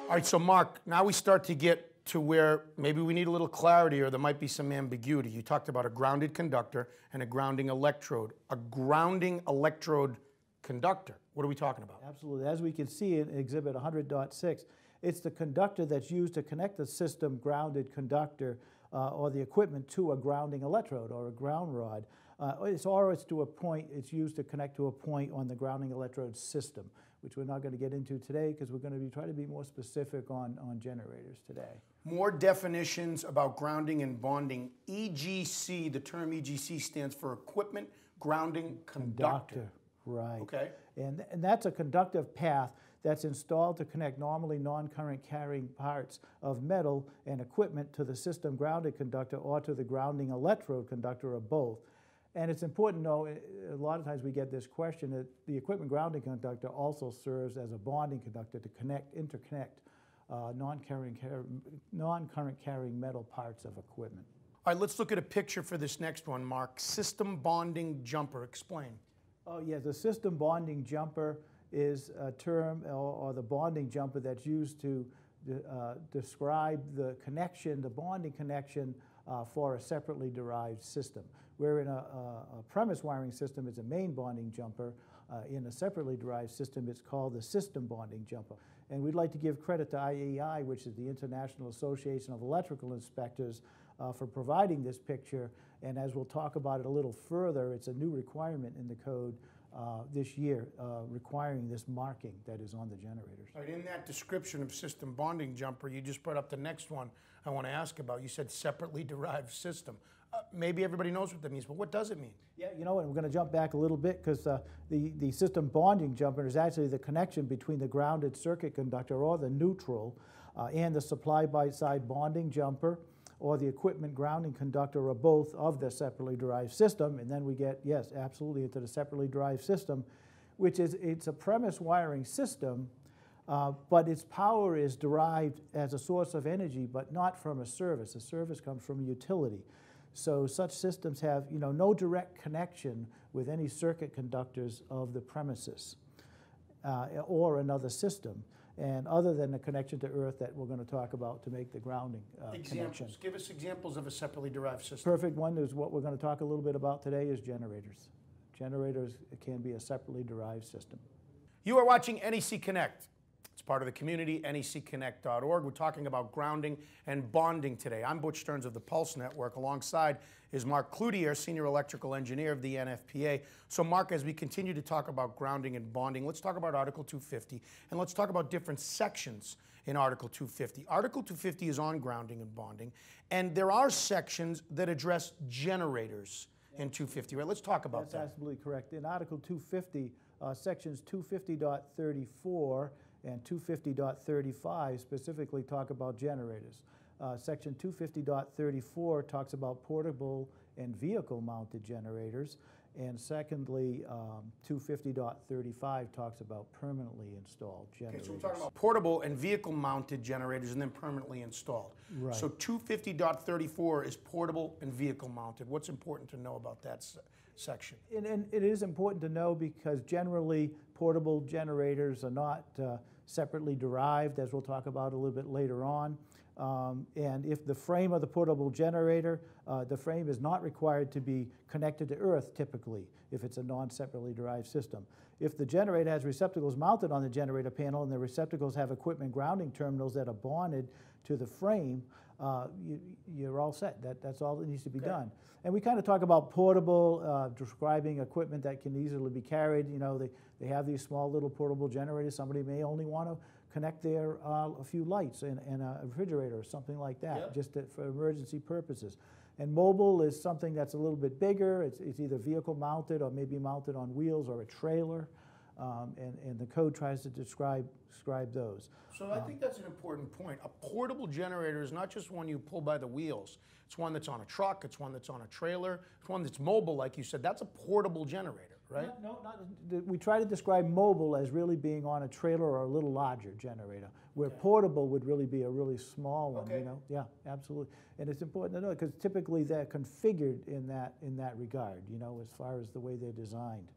All right, so Mark, now we start to get to where maybe we need a little clarity or there might be some ambiguity. You talked about a grounded conductor and a grounding electrode. A grounding electrode conductor, what are we talking about? Absolutely. As we can see in Exhibit 100.6, it's the conductor that's used to connect the system grounded conductor or the equipment to a grounding electrode or a ground rod. It's to a point, it's used to connect to a point on the grounding electrode system, which we're not going to get into today because we're going to be trying to be more specific on generators today. More definitions about grounding and bonding. EGC, the term EGC stands for Equipment Grounding Conductor. Right. Okay. And that's a conductive path that's installed to connect normally non-current carrying parts of metal and equipment to the system grounded conductor or to the grounding electrode conductor or both. And it's important to know, a lot of times we get this question, that the equipment grounding conductor also serves as a bonding conductor to interconnect non-current carrying metal parts of equipment. All right, let's look at a picture for this next one, Mark. System bonding jumper, explain. Oh yeah, the system bonding jumper is a term, or the bonding jumper that's used to describe the connection, the bonding connection for a separately derived system. Where in a premise wiring system it's a main bonding jumper, in a separately derived system it's called the system bonding jumper. And we'd like to give credit to IAI, which is the International Association of Electrical Inspectors, for providing this picture. And as we'll talk about it a little further, it's a new requirement in the code this year requiring this marking that is on the generators. All right, in that description of system bonding jumper, you just brought up the next one I want to ask about. You said separately derived system. Maybe everybody knows what that means, but what does it mean? Yeah, you know, and we're going to jump back a little bit because the system bonding jumper is actually the connection between the grounded circuit conductor or the neutral and the supply side bonding jumper or the equipment grounding conductor or both of the separately derived system. And then we get, yes, absolutely, into the separately derived system, which is, it's a premise wiring system, but its power is derived as a source of energy, but not from a service. A service comes from a utility. So such systems have, you know, no direct connection with any circuit conductors of the premises or another system, and other than the connection to earth that we're going to talk about to make the grounding connection. Give us examples of a separately derived system. Perfect one is what we're going to talk a little bit about today is generators. Generators can be a separately derived system. You are watching NEC Connect. It's part of the community, necconnect.org. We're talking about grounding and bonding today. I'm Butch Stearns of the Pulse Network. Alongside is Mark Cloutier, Senior Electrical Engineer of the NFPA. So Mark, as we continue to talk about grounding and bonding, let's talk about Article 250, and let's talk about different sections in Article 250. Article 250 is on grounding and bonding, and there are sections that address generators in 250, right? Let's talk about that. That's absolutely correct. In Article 250, sections 250.34 and 250.35 specifically talk about generators. Section 250.34 talks about portable and vehicle-mounted generators, and secondly, 250.35 talks about permanently installed generators. Okay, so we're talking about portable and vehicle-mounted generators and then permanently installed. Right. So 250.34 is portable and vehicle-mounted. What's important to know about that section? And it is important to know because generally portable generators are not separately derived, as we'll talk about a little bit later on. And if the frame of the portable generator, the frame is not required to be connected to earth typically, if it's a non-separately derived system. If the generator has receptacles mounted on the generator panel and the receptacles have equipment grounding terminals that are bonded to the frame, you're all set. That's all that needs to be done. And we kind of talk about portable, describing equipment that can easily be carried. You know, they have these small little portable generators. Somebody may only want to connect their a few lights and a refrigerator or something like that, just for emergency purposes. And mobile is something that's a little bit bigger. It's either vehicle mounted or maybe mounted on wheels or a trailer. And the code tries to describe those. So I think that's an important point. A portable generator is not just one you pull by the wheels. It's one that's on a truck, it's one that's on a trailer, it's one that's mobile, like you said. That's a portable generator, right? No, we try to describe mobile as really being on a trailer or a little larger generator, where portable would really be a really small one, you know? Yeah, absolutely. And it's important to know because typically they're configured in that regard, you know, as far as the way they're designed.